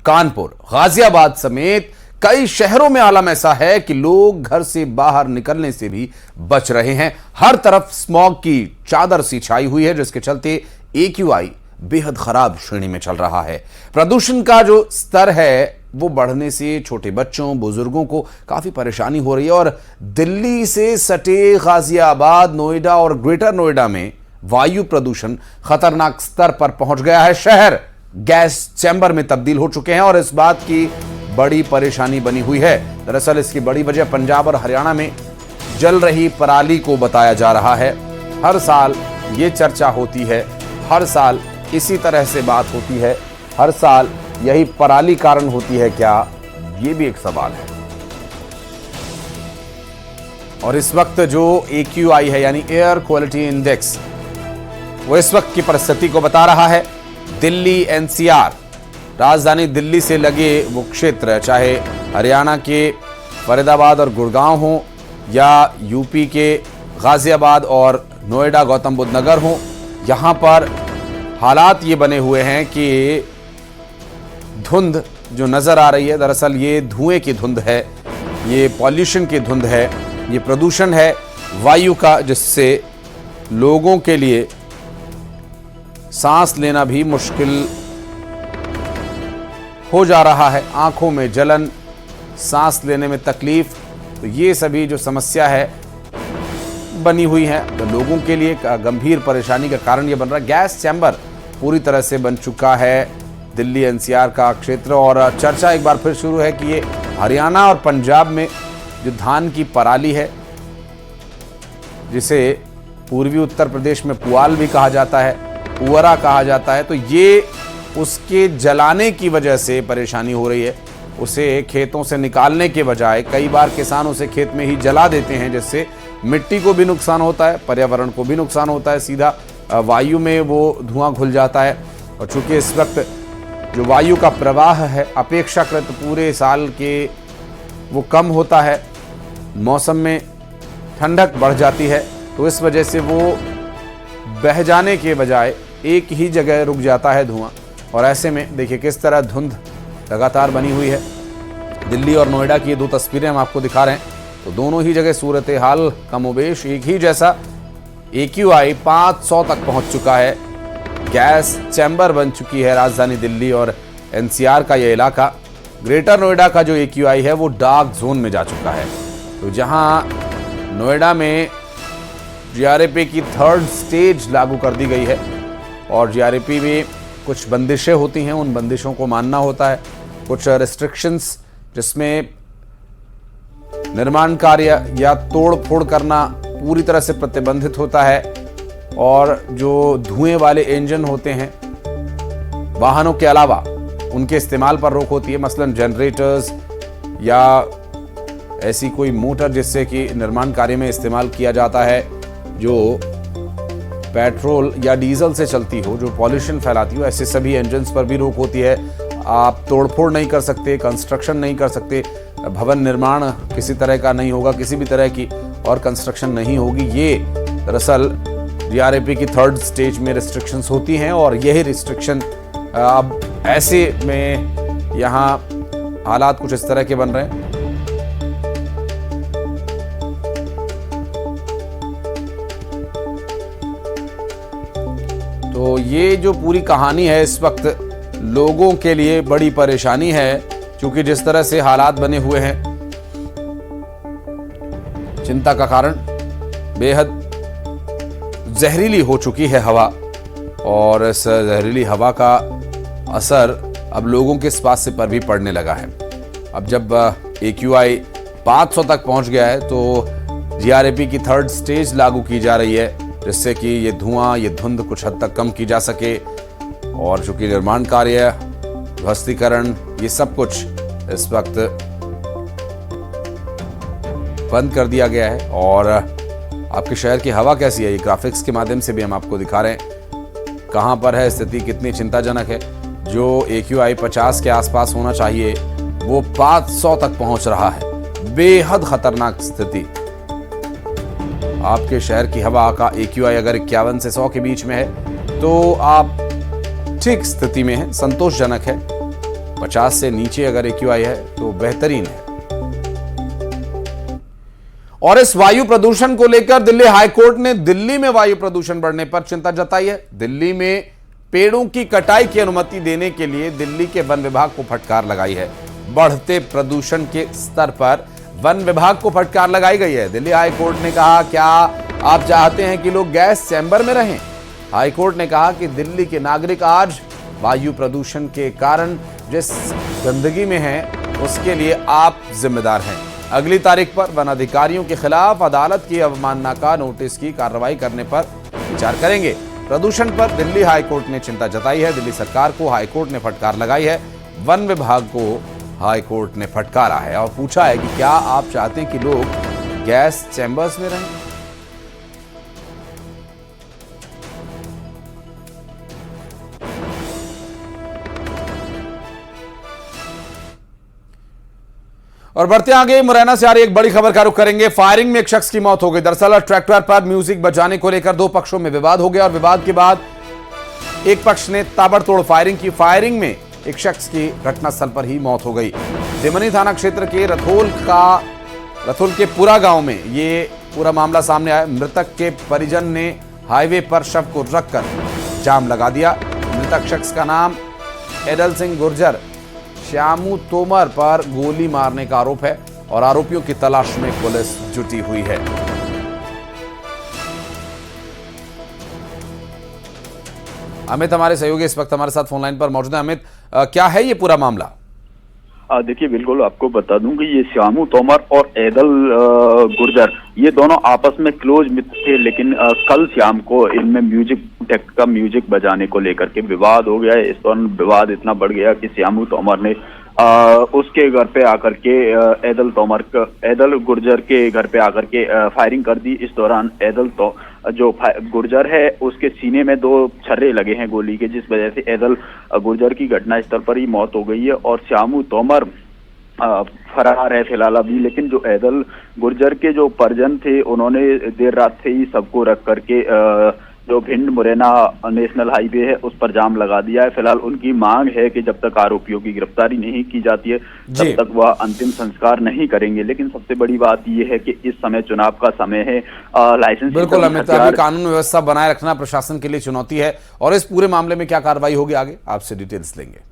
कानपुर, गाजियाबाद समेत कई शहरों में आलम ऐसा है कि लोग घर से बाहर निकलने से भी बच रहे हैं। हर तरफ स्मॉग की चादर सी छाई हुई है, जिसके चलते AQI बेहद खराब श्रेणी में चल रहा है। प्रदूषण का जो स्तर है वो बढ़ने से छोटे बच्चों, बुजुर्गों को काफी परेशानी हो रही है और दिल्ली से सटे गाजियाबाद, नोएडा और ग्रेटर नोएडा में वायु प्रदूषण खतरनाक स्तर पर पहुंच गया है। शहर गैस चैम्बर में तब्दील हो चुके हैं और इस बात की बड़ी परेशानी बनी हुई है। दरअसल इसकी बड़ी वजह पंजाब और हरियाणा में जल रही पराली को बताया जा रहा है। हर साल ये चर्चा होती है, हर साल इसी तरह से बात होती है, हर साल यही पराली कारण होती है क्या, ये भी एक सवाल है। और इस वक्त जो AQI है यानी एयर क्वालिटी इंडेक्स, वो इस वक्त की परिस्थिति को बता रहा है। दिल्ली NCR, राजधानी दिल्ली से लगे वो क्षेत्र, चाहे हरियाणा के फरीदाबाद और गुड़गांव हो या यूपी के गाजियाबाद और नोएडा गौतम बुद्ध नगर हो, यहां पर हालात ये बने हुए हैं कि धुंध जो नजर आ रही है, दरअसल ये धुएं की धुंध है, ये पॉल्यूशन की धुंध है, ये प्रदूषण है वायु का, जिससे लोगों के लिए सांस लेना भी मुश्किल हो जा रहा है। आंखों में जलन, सांस लेने में तकलीफ, तो ये सभी जो समस्या है बनी हुई है, तो लोगों के लिए गंभीर परेशानी का कारण ये बन रहा है। गैस चैम्बर पूरी तरह से बन चुका है दिल्ली NCR का क्षेत्र और चर्चा एक बार फिर शुरू है कि ये हरियाणा और पंजाब में जो धान की पराली है, जिसे पूर्वी उत्तर प्रदेश में पुआल भी कहा जाता है, पुअरा कहा जाता है, तो ये उसके जलाने की वजह से परेशानी हो रही है। उसे खेतों से निकालने के बजाय कई बार किसान उसे खेत में ही जला देते हैं, जिससे मिट्टी को भी नुकसान होता है, पर्यावरण को भी नुकसान होता है, सीधा वायु में वो धुआं घुल जाता है। और चूंकि इस वक्त जो वायु का प्रवाह है अपेक्षाकृत पूरे साल के वो कम होता है, मौसम में ठंडक बढ़ जाती है, तो इस वजह से वो बह जाने के बजाय एक ही जगह रुक जाता है धुआं। और ऐसे में देखिए किस तरह धुंध लगातार बनी हुई है। दिल्ली और नोएडा की ये दो तस्वीरें हम आपको दिखा रहे हैं, तो दोनों ही जगह सूरत हाल कमोबेश एक ही जैसा। AQI 500 तक पहुंच चुका है। गैस चैम्बर बन चुकी है राजधानी दिल्ली और NCR का यह इलाका। ग्रेटर नोएडा का जो AQI है वो डार्क जोन में जा चुका है। तो जहां नोएडा में GRAP की 3rd स्टेज लागू कर दी गई है और GRAP में कुछ बंदिशें होती हैं, उन बंदिशों को मानना होता है। कुछ रिस्ट्रिक्शंस जिसमें निर्माण कार्य या तोड़ फोड़ करना पूरी तरह से प्रतिबंधित होता है और जो धुएं वाले इंजन होते हैं वाहनों के अलावा उनके इस्तेमाल पर रोक होती है। मसलन जनरेटर्स या ऐसी कोई मोटर जिससे कि निर्माण कार्य में इस्तेमाल किया जाता है, जो पेट्रोल या डीजल से चलती हो, जो पॉल्यूशन फैलाती हो, ऐसे सभी इंजन्स पर भी रोक होती है। आप तोड़फोड़ नहीं कर सकते, कंस्ट्रक्शन नहीं कर सकते, भवन निर्माण किसी तरह का नहीं होगा, किसी भी तरह की और कंस्ट्रक्शन नहीं होगी। ये दरअसल GRAP की 3rd स्टेज में रिस्ट्रिक्शंस होती हैं और यही रिस्ट्रिक्शन अब ऐसे में यहाँ हालात कुछ इस तरह के बन रहे हैं। तो ये जो पूरी कहानी है इस वक्त लोगों के लिए बड़ी परेशानी है, क्योंकि जिस तरह से हालात बने हुए हैं, चिंता का कारण बेहद जहरीली हो चुकी है हवा और इस जहरीली हवा का असर अब लोगों के स्वास्थ्य पर भी पड़ने लगा है। अब जब AQI 500 तक पहुंच गया है तो GRAP की 3rd स्टेज लागू की जा रही है, जिससे कि ये धुआं, ये धुंध कुछ हद तक कम की जा सके। और चूंकि निर्माण कार्य, ध्वस्तीकरण, ये सब कुछ इस वक्त बंद कर दिया गया है। और आपके शहर की हवा कैसी है, ये ग्राफिक्स के माध्यम से भी हम आपको दिखा रहे हैं। कहां पर है स्थिति, कितनी चिंताजनक है। जो AQI 50 के आसपास होना चाहिए वो 500 तक पहुंच रहा है। बेहद खतरनाक स्थिति। आपके शहर की हवा का AQI अगर 51 से 100 के बीच में है तो आप ठीक स्थिति में हैं, संतोषजनक है। 50 से नीचे अगर AQI है तो बेहतरीन है। और इस वायु प्रदूषण को लेकर दिल्ली हाईकोर्ट ने दिल्ली में वायु प्रदूषण बढ़ने पर चिंता जताई है। दिल्ली में पेड़ों की कटाई की अनुमति देने के लिए दिल्ली के वन विभाग को फटकार लगाई है। बढ़ते प्रदूषण के स्तर पर वन विभाग को फटकार लगाई गई है। दिल्ली हाईकोर्ट ने कहा, क्या आप चाहते हैं कि लोग गैस चैम्बर में रहें? हाईकोर्ट ने कहा कि दिल्ली के नागरिक आज वायु प्रदूषण के कारण जिस गंदगी में हैं, उसके लिए आप जिम्मेदार हैं। अगली तारीख पर वन अधिकारियों के खिलाफ अदालत की अवमानना का नोटिस की कार्रवाई करने पर विचार करेंगे। प्रदूषण पर दिल्ली हाईकोर्ट ने चिंता जताई है। दिल्ली सरकार को हाईकोर्ट ने फटकार लगाई है। वन विभाग को हाईकोर्ट ने फटकारा है और पूछा है कि क्या आप चाहते हैं कि लोग गैस चैम्बर्स में रहें? और बढ़ते आगे, मुरैना से आ रही एक बड़ी खबर का रुख करेंगे। फायरिंग में एक शख्स की मौत हो गई। दरअसल ट्रैक्टर पर म्यूजिक बजाने को लेकर दो पक्षों में विवाद हो गया और विवाद के बाद एक पक्ष ने ताबड़तोड़ फायरिंग की। फायरिंग में एक शख्स की घटनास्थल पर ही मौत हो गई। दिमनी थाना क्षेत्र के रथोल के पूरा गांव में ये पूरा मामला सामने आया। मृतक के परिजन ने हाईवे पर शव को रखकर जाम लगा दिया। मृतक शख्स का नाम एडल सिंह गुर्जर श्यामू तोमर पर गोली मारने का आरोप है और आरोपियों की तलाश में पुलिस जुटी हुई है। अमित हमारे सहयोगी इस वक्त हमारे साथ फोन लाइन पर मौजूद है। अमित, क्या है ये पूरा मामला? देखिए, बिल्कुल आपको बता दूं कि ये श्यामू तोमर और एदल गुर्जर ये दोनों आपस में क्लोज मित्र थे, लेकिन कल शाम को इनमें म्यूजिक टेक का म्यूजिक बजाने को लेकर के विवाद हो गया है। इस दौरान विवाद इतना बढ़ गया कि श्यामू तोमर ने उसके घर पे आकर के एदल गुर्जर के घर पे आकर के फायरिंग कर दी। इस दौरान जो गुर्जर है उसके सीने में 2 छर्रे लगे हैं गोली के, जिस वजह से एदल गुर्जर की घटनास्थल पर ही मौत हो गई है और श्यामू तोमर फरार है फिलहाल अभी। लेकिन जो एदल गुर्जर के जो परिजन थे, उन्होंने देर रात से ही सबको रख करके जो भिंड मुरैना नेशनल हाईवे है उस पर जाम लगा दिया है। फिलहाल उनकी मांग है कि जब तक आरोपियों की गिरफ्तारी नहीं की जाती है तब तक वह अंतिम संस्कार नहीं करेंगे। लेकिन सबसे बड़ी बात यह है कि इस समय चुनाव का समय है। लाइसेंस बिल्कुल अमित, अभी कानून व्यवस्था बनाए रखना प्रशासन के लिए चुनौती है और इस पूरे मामले में क्या कार्रवाई होगी आगे, आपसे डिटेल्स लेंगे।